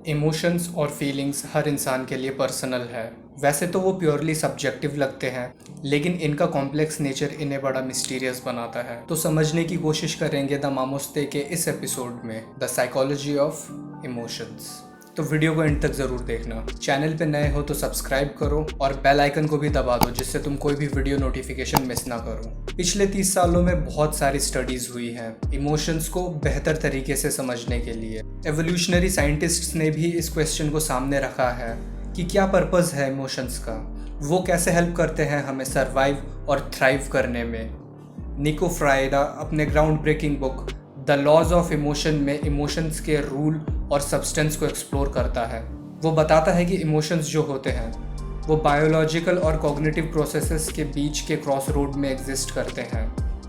Emotions और feelings हर इंसान के लिए पर्सनल है। वैसे तो वो प्योरली सब्जेक्टिव लगते हैं, लेकिन इनका कॉम्प्लेक्स नेचर इन्हें बड़ा मिस्टीरियस बनाता है। तो समझने की कोशिश करेंगे द मामोस्ते के इस एपिसोड में, द साइकोलॉजी ऑफ इमोशंस। तो वीडियो को एंड तक ज़रूर देखना। चैनल पे नए हो तो सब्सक्राइब करो और बेल आइकन को भी दबा दो, जिससे तुम कोई भी वीडियो नोटिफिकेशन मिस ना करो। पिछले 30 सालों में बहुत सारी स्टडीज़ हुई हैं इमोशंस को बेहतर तरीके से समझने के लिए। एवोल्यूशनरी साइंटिस्ट्स ने भी इस क्वेश्चन को सामने रखा है कि क्या पर्पज़ है इमोशंस का, वो कैसे हेल्प करते हैं हमें सर्वाइव और थ्राइव करने में। निको फ्राइडा अपने groundbreaking book the laws of emotion में इमोशंस के रूल और सब्सटेंस को एक्सप्लोर करता है। वो बताता है कि इमोशंस जो होते हैं वो बायोलॉजिकल और कॉग्निटिव प्रोसेसेस के बीच के क्रॉस रोड में एग्जिस्ट करते हैं।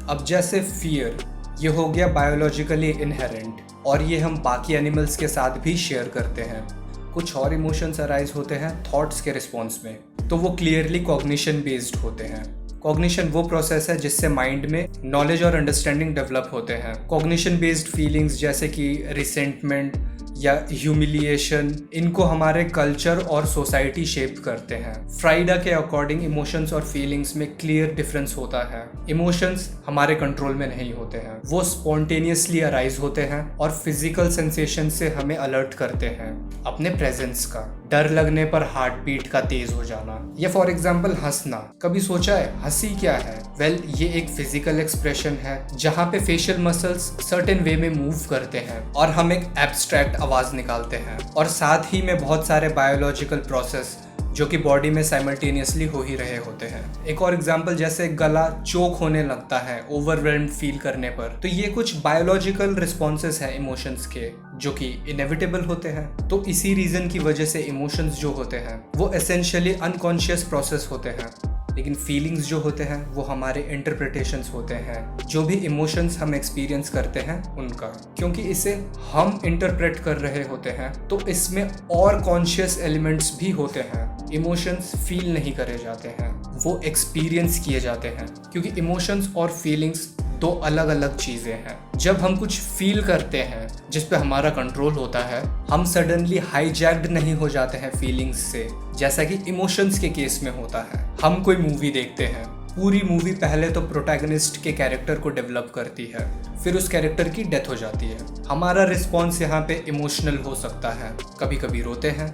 अब जैसे फियर, ये हो गया बायोलॉजिकली इनहेरेंट और ये हम बाकी एनिमल्स के साथ भी शेयर करते हैं। कुछ और इमोशंस अराइज होते हैं थॉट्स के रिस्पॉन्स में, तो वो क्लियरली कॉग्निशन बेस्ड होते हैं। कॉग्निशन वो प्रोसेस है जिससे माइंड में नॉलेज और अंडरस्टैंडिंग डेवलप होते हैं। कॉग्निशन बेस्ड फीलिंग्स जैसे कि रिसेंटमेंट या ह्यूमिलिएशन, इनको हमारे कल्चर और सोसाइटी शेप करते हैं। फ्राइडा के अकॉर्डिंग इमोशंस और फीलिंग्स में क्लियर डिफरेंस होता है। इमोशंस हमारे कंट्रोल में नहीं होते हैं, वो स्पॉन्टेनियसली अराइज होते हैं और फिजिकल सेंसेशन से हमें अलर्ट करते हैं अपने प्रेजेंस का। डर लगने पर हार्ट बीट का तेज हो जाना, या फॉर एग्जाम्पल हंसना। कभी सोचा है हंसी क्या है? वेल, ये एक फिजिकल एक्सप्रेशन है जहाँ पे फेशियल मसल्स सर्टेन वे में मूव करते हैं और हम एक एब्स्ट्रैक्ट आवाज निकालते हैं, और साथ ही में बहुत सारे बायोलॉजिकल प्रोसेस जो कि बॉडी में साइमल्टेनियसली हो ही रहे होते हैं। एक और एग्जांपल, जैसे गला चोक होने लगता है ओवरवेल्म्ड फील करने पर, तो ये कुछ बायोलॉजिकल रिस्पॉन्सेस हैं इमोशंस के जो कि इनेविटेबल होते हैं। तो इसी रीजन की वजह से इमोशंस जो होते हैं वो एसेंशियली अनकॉन्शियस प्रोसेस होते हैं, लेकिन फीलिंग्स जो होते हैं वो हमारे इंटरप्रिटेशंस होते हैं, जो भी इमोशंस हम एक्सपीरियंस करते हैं उनका। क्योंकि इसे हम इंटरप्रेट कर रहे होते हैं तो इसमें और कॉन्शियस एलिमेंट्स भी होते हैं। इमोशंस फील नहीं करे जाते हैं, वो एक्सपीरियंस किए जाते हैं, क्योंकि इमोशंस और फीलिंग्स दो अलग अलग चीज़ें हैं। जब हम कुछ फील करते हैं जिस पे हमारा कंट्रोल होता है, हम सडनली हाईजैक्ड नहीं हो जाते हैं फीलिंग्स से, जैसा कि इमोशंस के केस में होता है। हम कोई मूवी देखते हैं, पूरी मूवी पहले तो प्रोटैगनिस्ट के कैरेक्टर को डेवलप करती है, फिर उस कैरेक्टर की डेथ हो जाती है। हमारा रिस्पॉन्स यहाँ पे इमोशनल हो सकता है, कभी कभी रोते हैं।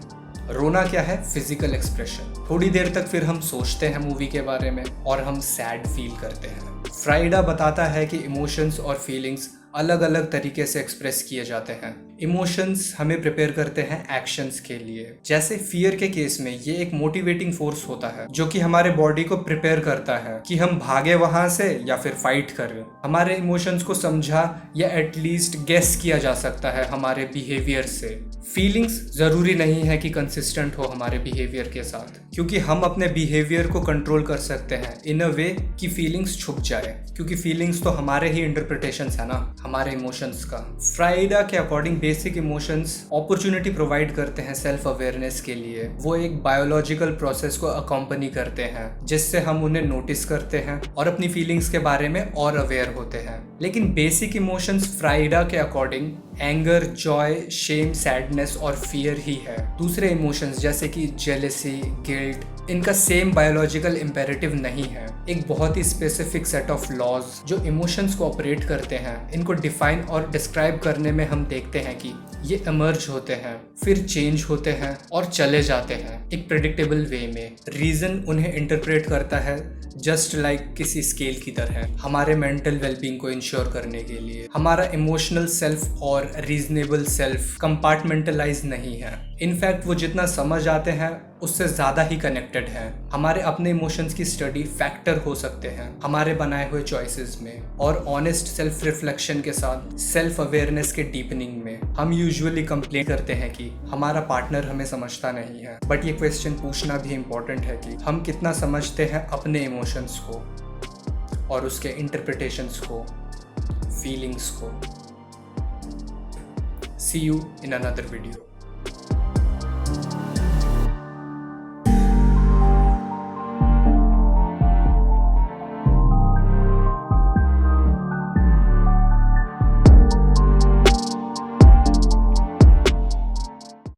रोना क्या है? Physical expression. थोड़ी देर तक फिर हम सोचते हैं मूवी के बारे में और हम सैड फील करते हैं। फ्राइडा बताता है कि इमोशंस और फीलिंग्स अलग अलग तरीके से एक्सप्रेस किए जाते हैं। इमोशंस हमें प्रिपेयर करते हैं एक्शंस के लिए। जैसे फियर के केस में ये एक मोटिवेटिंग फोर्स होता है जो कि हमारे बॉडी को प्रिपेयर करता है कि हम भागे वहां से या फिर फाइट करें। हमारे इमोशंस को समझा या एटलीस्ट गेस किया जा सकता है हमारे बिहेवियर से। फीलिंग्स जरूरी नहीं है कि कंसिस्टेंट हो हमारे बिहेवियर के साथ, क्योंकि हम अपने बिहेवियर को कंट्रोल कर सकते हैं इन अ वे कि फीलिंग्स छुप जाए, क्योंकि फीलिंग्स तो हमारे ही इंटरप्रिटेशंस है ना, हमारे इमोशंस का। फ्राइडा के according basic emotions opportunity provide करते हैं सेल्फ अवेयरनेस के लिए। वो एक बायोलॉजिकल प्रोसेस को अकम्पनी करते हैं जिससे हम उन्हें नोटिस करते हैं और अपनी फीलिंग्स के बारे में और अवेयर होते हैं। लेकिन बेसिक इमोशंस फ्राइडा के according anger, joy, shame, sadness और फियर ही है। दूसरे इमोशंस जैसे कि जेलेसी, गिल्ट, इनका सेम बायोलॉजिकल इम्पेरेटिव नहीं है। एक बहुत ही स्पेसिफिक सेट ऑफ लॉज जो इमोशंस को ऑपरेट करते हैं, इनको डिफाइन और डिस्क्राइब करने में हम देखते हैं कि ये इमर्ज होते हैं, फिर चेंज होते हैं और चले जाते हैं एक प्रेडिक्टेबल वे में। रीजन उन्हें इंटरप्रेट करता है जस्ट लाइक किसी स्केल की तरह, हमारे मेंटल वेलबींग को इंश्योर करने के लिए। हमारा इमोशनल सेल्फ और रीजनेबल सेल्फ कंपार्टमेंटलाइज नहीं है। इनफैक्ट वो जितना समझ आते हैं उससे ज़्यादा ही कनेक्टेड है। हमारे अपने इमोशंस की स्टडी फैक्टर हो सकते हैं हमारे बनाए हुए चॉइसेस में, और ऑनेस्ट सेल्फ रिफ्लेक्शन के साथ सेल्फ अवेयरनेस के डीपनिंग में। हम यूजुअली कंप्लेन करते हैं कि हमारा पार्टनर हमें समझता नहीं है, बट ये क्वेश्चन पूछना भी इम्पोर्टेंट है कि हम कितना समझते हैं अपने इमोशंस को और उसके इंटरप्रिटेशंस को, फीलिंग्स को। See you in another video.